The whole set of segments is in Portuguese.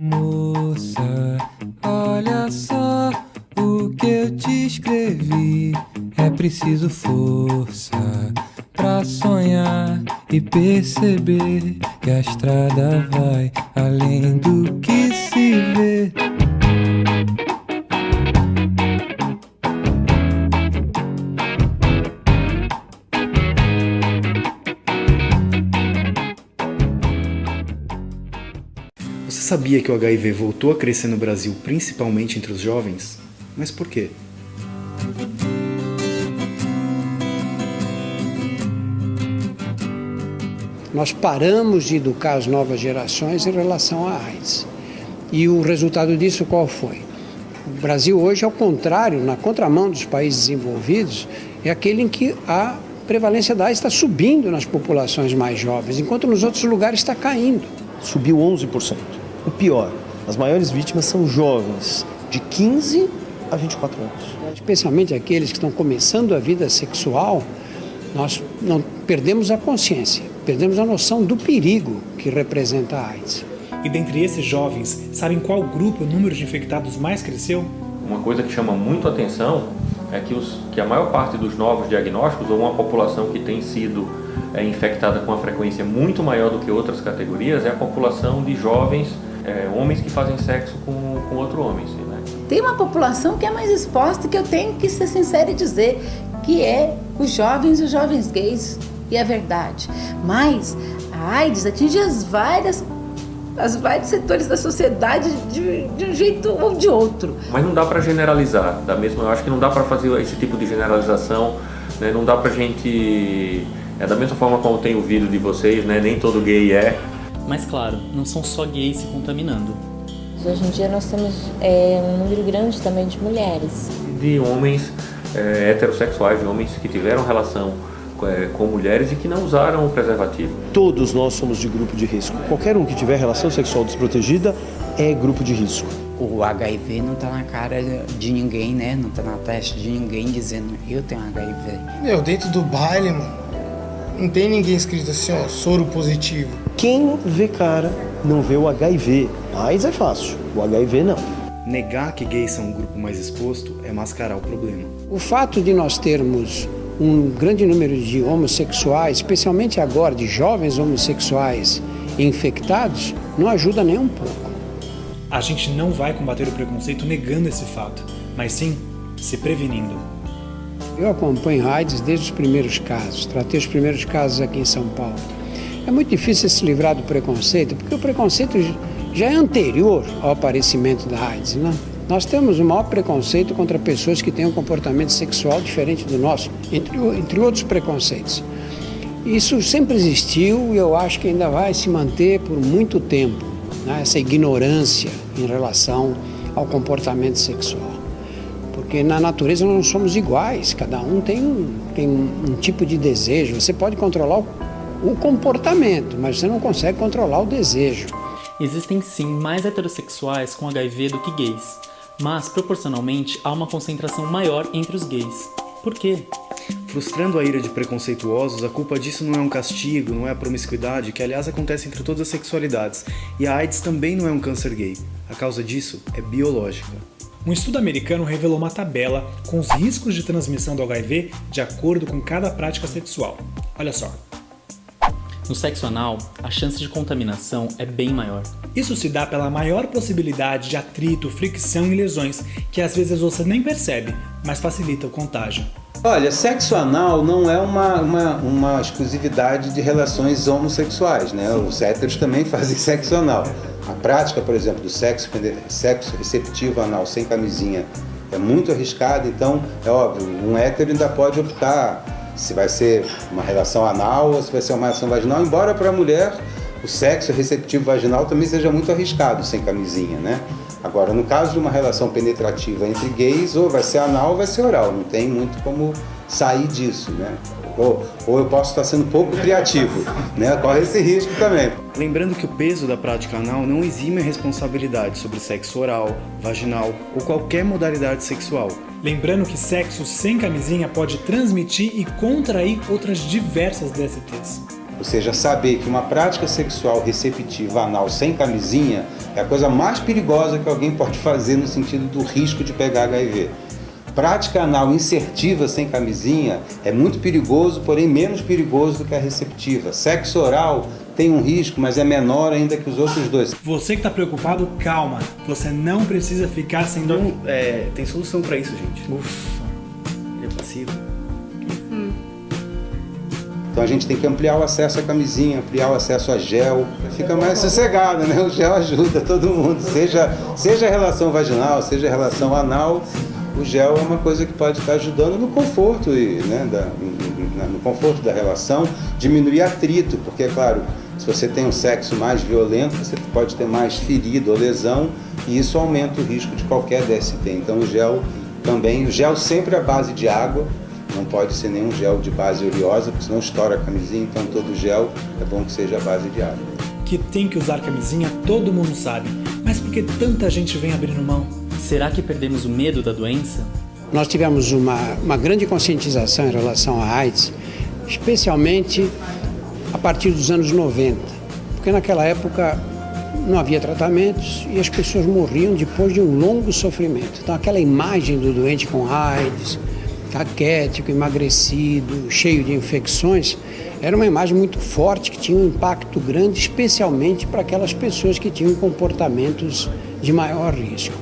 Moça, olha só o que eu te escrevi. É preciso força pra sonhar e perceber que a estrada vai além do que se vê. Você sabia que o HIV voltou a crescer no Brasil, principalmente entre os jovens? Mas por quê? Nós paramos de educar as novas gerações em relação à AIDS. E o resultado disso qual foi? O Brasil hoje, ao contrário, na contramão dos países desenvolvidos, é aquele em que a prevalência da AIDS está subindo nas populações mais jovens, enquanto nos outros lugares está caindo. Subiu 11%. O pior, as maiores vítimas são jovens, de 15 a 24 anos. Especialmente aqueles que estão começando a vida sexual, nós não perdemos a consciência, perdemos a noção do perigo que representa a AIDS. E dentre esses jovens, sabem qual grupo o número de infectados mais cresceu? Uma coisa que chama muito a atenção é que a maior parte dos novos diagnósticos, ou uma população que tem sido infectada com uma frequência muito maior do que outras categorias, é a população de jovens, homens que fazem sexo com outro homem. Né? Tem uma população que é mais exposta, que eu tenho que ser sincera e dizer, que é os jovens gays, e é verdade. Mas a AIDS atinge os vários setores da sociedade de um jeito ou de outro. Mas não dá para generalizar, eu acho que não dá para fazer esse tipo de generalização, né? Não dá pra gente, da mesma forma como tem o vídeo de vocês, né? Nem todo gay é. Mas claro, não são só gays se contaminando. Hoje em dia nós temos um número grande também de mulheres. De homens heterossexuais, de homens que tiveram relação com mulheres e que não usaram o preservativo. Todos nós somos de grupo de risco. Qualquer um que tiver relação sexual desprotegida é grupo de risco. O HIV não está na cara de ninguém, né? Não está na testa de ninguém dizendo eu tenho HIV. Dentro do baile, mano, não tem ninguém escrito assim, ó, soro positivo. Quem vê cara não vê o HIV. A AIDS é fácil, o HIV não. Negar que gays são um grupo mais exposto é mascarar o problema. O fato de nós termos um grande número de homossexuais, especialmente agora de jovens homossexuais infectados, não ajuda nem um pouco. A gente não vai combater o preconceito negando esse fato, mas sim se prevenindo. Eu acompanho AIDS desde os primeiros casos, tratei os primeiros casos aqui em São Paulo. É muito difícil se livrar do preconceito, porque o preconceito já é anterior ao aparecimento da AIDS, né? Nós temos o maior preconceito contra pessoas que têm um comportamento sexual diferente do nosso, entre outros preconceitos. Isso sempre existiu e eu acho que ainda vai se manter por muito tempo, né? Essa ignorância em relação ao comportamento sexual. Porque na natureza nós não somos iguais, cada um tem um tipo de desejo. Você pode controlar o comportamento, mas você não consegue controlar o desejo. Existem sim mais heterossexuais com HIV do que gays, mas proporcionalmente há uma concentração maior entre os gays. Por quê? Frustrando a ira de preconceituosos, a culpa disso não é um castigo, não é a promiscuidade, que aliás acontece entre todas as sexualidades, e a AIDS também não é um câncer gay. A causa disso é biológica. Um estudo americano revelou uma tabela com os riscos de transmissão do HIV de acordo com cada prática sexual. Olha só. No sexo anal, a chance de contaminação é bem maior. Isso se dá pela maior possibilidade de atrito, fricção e lesões, que às vezes você nem percebe, mas facilita o contágio. Olha, sexo anal não é uma exclusividade de relações homossexuais, né? Os héteros também fazem sexo anal. A prática, por exemplo, do sexo receptivo anal sem camisinha é muito arriscada, então é óbvio, um hétero ainda pode optar se vai ser uma relação anal ou se vai ser uma relação vaginal, embora para a mulher o sexo receptivo vaginal também seja muito arriscado sem camisinha, né? Agora, no caso de uma relação penetrativa entre gays, ou vai ser anal ou vai ser oral, não tem muito como sair disso, né? Ou eu posso estar sendo pouco criativo, né? Corre esse risco também. Lembrando que o peso da prática anal não exime a responsabilidade sobre sexo oral, vaginal ou qualquer modalidade sexual. Lembrando que sexo sem camisinha pode transmitir e contrair outras diversas DSTs. Ou seja, saber que uma prática sexual receptiva anal sem camisinha é a coisa mais perigosa que alguém pode fazer no sentido do risco de pegar HIV. Prática anal insertiva sem camisinha é muito perigoso, porém menos perigoso do que a receptiva. Sexo oral tem um risco, mas é menor ainda que os outros dois. Você que está preocupado, calma. Você não precisa ficar sem dor. Tem solução para isso, gente. Ufa, ele é passivo. Então a gente tem que ampliar o acesso à camisinha, ampliar o acesso a gel, fica mais sossegado, né? O gel ajuda todo mundo, seja relação vaginal, seja relação anal, o gel é uma coisa que pode estar ajudando no conforto, no conforto da relação, diminuir atrito, porque é claro, se você tem um sexo mais violento, você pode ter mais ferida ou lesão, e isso aumenta o risco de qualquer DST. Então o gel sempre à base de água, não pode ser nenhum gel de base oleosa, porque senão estoura a camisinha, então todo gel é bom que seja à base de água. Que tem que usar camisinha, todo mundo sabe. Mas por que tanta gente vem abrindo mão? Será que perdemos o medo da doença? Nós tivemos uma grande conscientização em relação à AIDS, especialmente a partir dos anos 90, porque naquela época não havia tratamentos e as pessoas morriam depois de um longo sofrimento. Então aquela imagem do doente com AIDS, caquético, emagrecido, cheio de infecções, era uma imagem muito forte que tinha um impacto grande, especialmente para aquelas pessoas que tinham comportamentos de maior risco.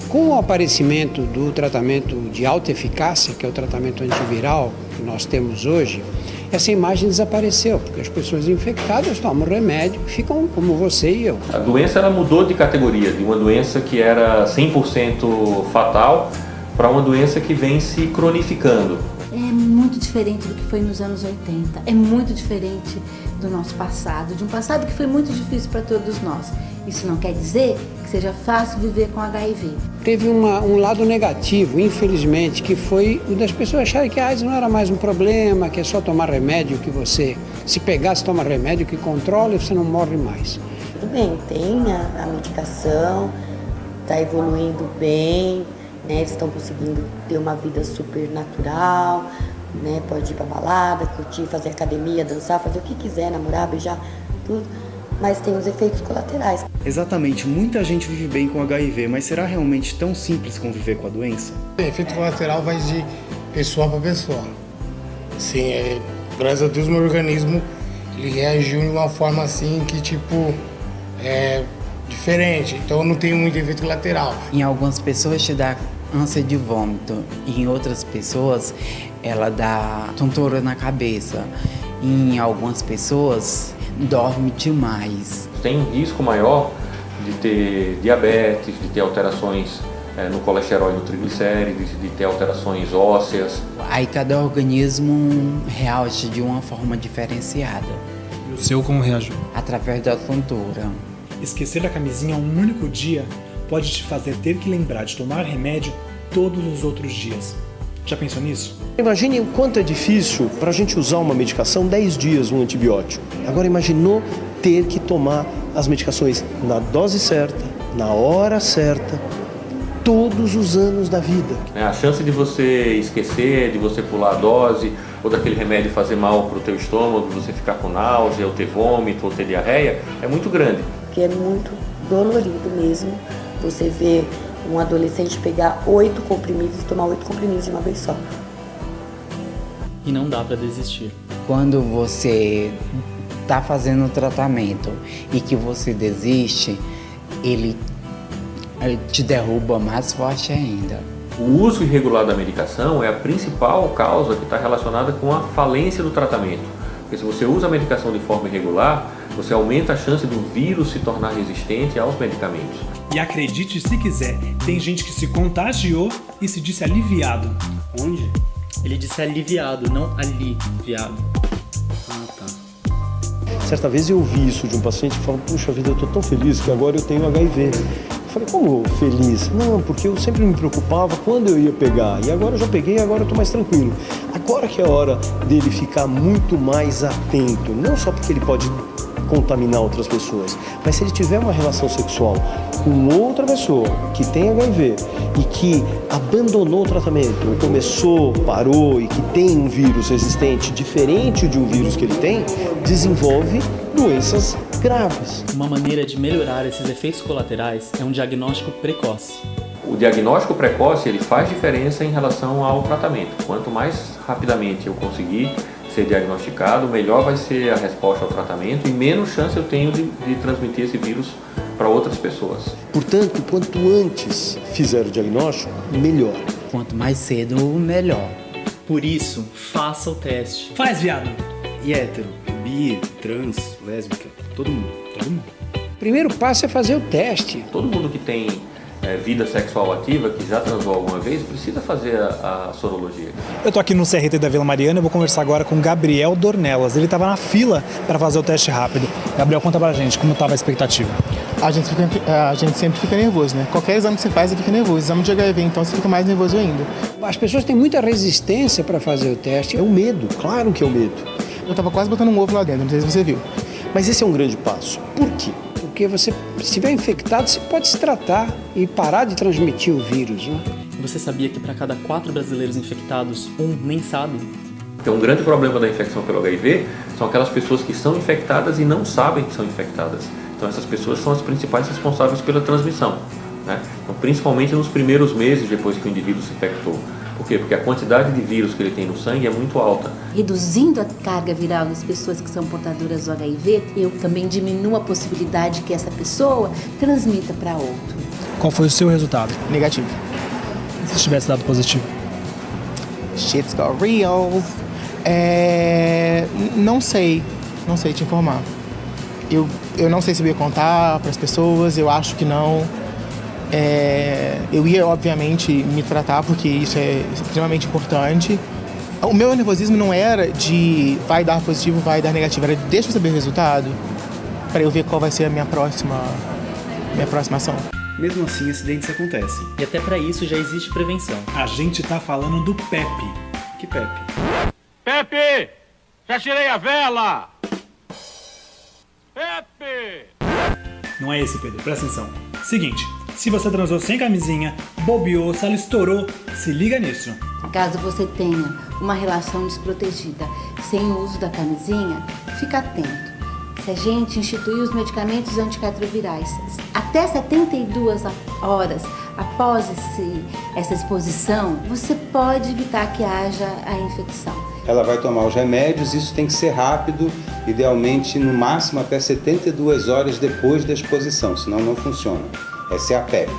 Com o aparecimento do tratamento de alta eficácia, que é o tratamento antiviral que nós temos hoje, essa imagem desapareceu, porque as pessoas infectadas tomam remédio e ficam como você e eu. A doença ela mudou de categoria, de uma doença que era 100% fatal para uma doença que vem se cronificando. É muito diferente do que foi nos anos 80, é muito diferente do nosso passado, de um passado que foi muito difícil para todos nós. Isso não quer dizer que seja fácil viver com HIV. Teve um lado negativo, infelizmente, que foi o das pessoas acharem que a AIDS não era mais um problema, que é só tomar remédio, que você, se pegasse, toma remédio que controla e você não morre mais. Tudo bem, tem a medicação, está evoluindo bem, né? Eles estão conseguindo ter uma vida super natural, né? Pode ir para balada, curtir, fazer academia, dançar, fazer o que quiser, namorar, beijar, tudo. Mas tem os efeitos colaterais. Exatamente, muita gente vive bem com HIV, mas será realmente tão simples conviver com a doença? O efeito colateral vai de pessoa para pessoa. Sim, graças a Deus meu organismo ele reagiu de uma forma assim que é diferente, então eu não tenho muito efeito colateral. Em algumas pessoas te dá ânsia de vômito, e em outras pessoas ela dá tontura na cabeça. Em algumas pessoas dorme demais. Tem um risco maior de ter diabetes, de ter alterações no colesterol e no triglicérides, de ter alterações ósseas. Aí cada organismo reage de uma forma diferenciada. E o seu como reagiu? Através da tontura. Esquecer a camisinha um único dia pode te fazer ter que lembrar de tomar remédio todos os outros dias. Já pensou nisso? Imagine o quanto é difícil para a gente usar uma medicação 10 dias, um antibiótico. Agora imaginou ter que tomar as medicações na dose certa, na hora certa, todos os anos da vida. A chance de você esquecer, de você pular a dose, ou daquele remédio fazer mal para o teu estômago, você ficar com náusea, ou ter vômito, ou ter diarreia, é muito grande. Porque é muito dolorido mesmo você ver um adolescente pegar 8 comprimidos e tomar 8 comprimidos de uma vez só. E não dá para desistir. Quando você está fazendo o tratamento e que você desiste, ele te derruba mais forte ainda. O uso irregular da medicação é a principal causa que está relacionada com a falência do tratamento. Porque se você usa a medicação de forma irregular, você aumenta a chance do vírus se tornar resistente aos medicamentos. E acredite se quiser, tem gente que se contagiou e se disse aliviado. Onde? Ele disse aliviado, não aliviado. Ah, tá. Certa vez eu ouvi isso de um paciente que falou: puxa vida, eu estou tão feliz que agora eu tenho HIV. Eu falei: como feliz? Não, porque eu sempre me preocupava quando eu ia pegar. E agora eu já peguei, agora eu estou mais tranquilo. Agora que é a hora dele ficar muito mais atento. Não só porque ele pode contaminar outras pessoas. Mas se ele tiver uma relação sexual com outra pessoa que tem HIV e que abandonou o tratamento, ou começou, parou e que tem um vírus resistente diferente de um vírus que ele tem, desenvolve doenças graves. Uma maneira de melhorar esses efeitos colaterais é um diagnóstico precoce. O diagnóstico precoce ele faz diferença em relação ao tratamento. Quanto mais rapidamente eu conseguir ser diagnosticado, melhor vai ser a resposta ao tratamento e menos chance eu tenho de transmitir esse vírus para outras pessoas. Portanto, quanto antes fizer o diagnóstico, melhor. Quanto mais cedo, melhor. Por isso, faça o teste. Faz, viado! E hétero, bi, trans, lésbica, todo mundo. O primeiro passo é fazer o teste. Todo mundo que tem vida sexual ativa, que já transou alguma vez, precisa fazer a sorologia. Eu tô aqui no CRT da Vila Mariana e vou conversar agora com Gabriel Dornelas. Ele estava na fila para fazer o teste rápido. Gabriel, conta pra gente como estava a expectativa. A gente sempre fica nervoso, né? Qualquer exame que você faz, você fica nervoso. Exame de HIV, então, você fica mais nervoso ainda. As pessoas têm muita resistência para fazer o teste. É o medo, claro que é o medo. Eu tava quase botando um ovo lá dentro, não sei se você viu. Mas esse é um grande passo. Por quê? Porque você, se estiver infectado, você pode se tratar e parar de transmitir o vírus, né? Você sabia que para cada 4 brasileiros infectados, um nem sabe? Então, um grande problema da infecção pelo HIV são aquelas pessoas que são infectadas e não sabem que são infectadas. Então, essas pessoas são as principais responsáveis pela transmissão, né? Então, principalmente nos primeiros meses depois que o indivíduo se infectou. Por quê? Porque a quantidade de vírus que ele tem no sangue é muito alta. Reduzindo a carga viral das pessoas que são portadoras do HIV, eu também diminuo a possibilidade que essa pessoa transmita para outro. Qual foi o seu resultado? Negativo. Se tivesse dado positivo? Shit's got real. Não sei te informar. Eu não sei se eu ia contar para as pessoas, eu acho que não. Eu ia, obviamente, me tratar, porque isso é extremamente importante. O meu nervosismo não era de vai dar positivo, vai dar negativo, era de deixa eu saber o resultado, para eu ver qual vai ser a minha próxima ação. Mesmo assim, acidentes acontecem. E até para isso já existe prevenção. A gente tá falando do PEP. Que PEP? Pepe! Já tirei a vela! Pepe! Não é esse, Pedro, presta atenção. Seguinte, se você transou sem camisinha, bobeou, se ela estourou, se liga nisso. Caso você tenha uma relação desprotegida sem o uso da camisinha, fica atento. Se a gente instituir os medicamentos antirretrovirais até 72 horas após essa exposição, você pode evitar que haja a infecção. Ela vai tomar os remédios, isso tem que ser rápido, idealmente no máximo até 72 horas depois da exposição, senão não funciona. Essa é a PEP.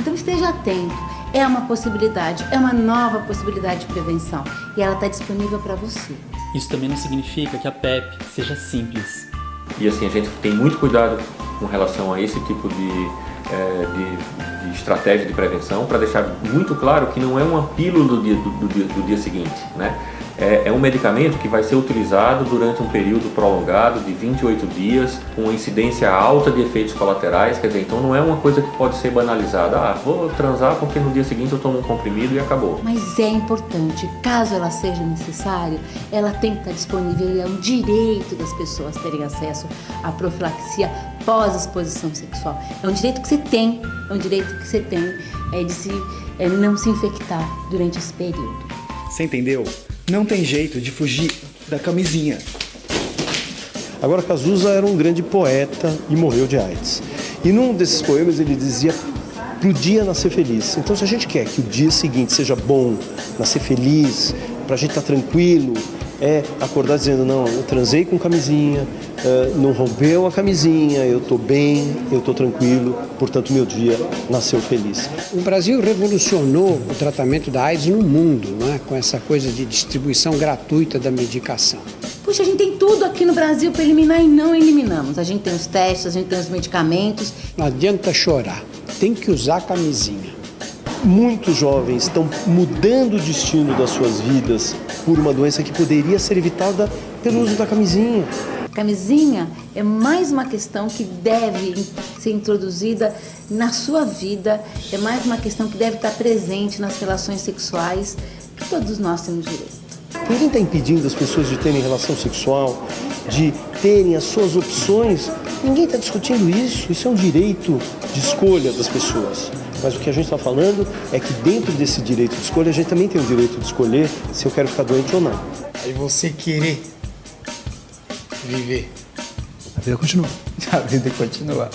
Então esteja atento, é uma possibilidade, é uma nova possibilidade de prevenção e ela está disponível para você. Isso também não significa que a PEP seja simples. E assim, a gente tem muito cuidado com relação a esse tipo de estratégia de prevenção, para deixar muito claro que não é uma pílula do dia seguinte, né? É um medicamento que vai ser utilizado durante um período prolongado de 28 dias, com uma incidência alta de efeitos colaterais, quer dizer, então não é uma coisa que pode ser banalizada. Vou transar porque no dia seguinte eu tomo um comprimido e acabou. Mas é importante, caso ela seja necessária, ela tem que estar disponível e é um direito das pessoas terem acesso à profilaxia pós-exposição sexual. É um direito que você tem, de não se infectar durante esse período. Você entendeu? Não tem jeito de fugir da camisinha. Agora, Cazuza era um grande poeta e morreu de AIDS. E num desses poemas ele dizia pro dia nascer feliz. Então, se a gente quer que o dia seguinte seja bom, nascer feliz, pra gente estar tranquilo, acordar dizendo, não, eu transei com camisinha, não rompeu a camisinha, eu tô bem, eu tô tranquilo, portanto meu dia nasceu feliz. O Brasil revolucionou o tratamento da AIDS no mundo, né? Com essa coisa de distribuição gratuita da medicação. Puxa, a gente tem tudo aqui no Brasil para eliminar e não eliminamos. A gente tem os testes, a gente tem os medicamentos. Não adianta chorar, tem que usar camisinha. Muitos jovens estão mudando o destino das suas vidas por uma doença que poderia ser evitada pelo uso da camisinha. Camisinha é mais uma questão que deve ser introduzida na sua vida, é mais uma questão que deve estar presente nas relações sexuais que todos nós temos direito. Ninguém está impedindo as pessoas de terem relação sexual de terem as suas opções, ninguém está discutindo isso. Isso é um direito de escolha das pessoas. Mas o que a gente está falando é que dentro desse direito de escolha, a gente também tem o direito de escolher se eu quero ficar doente ou não. Aí você querer viver. A vida continua. A vida continua.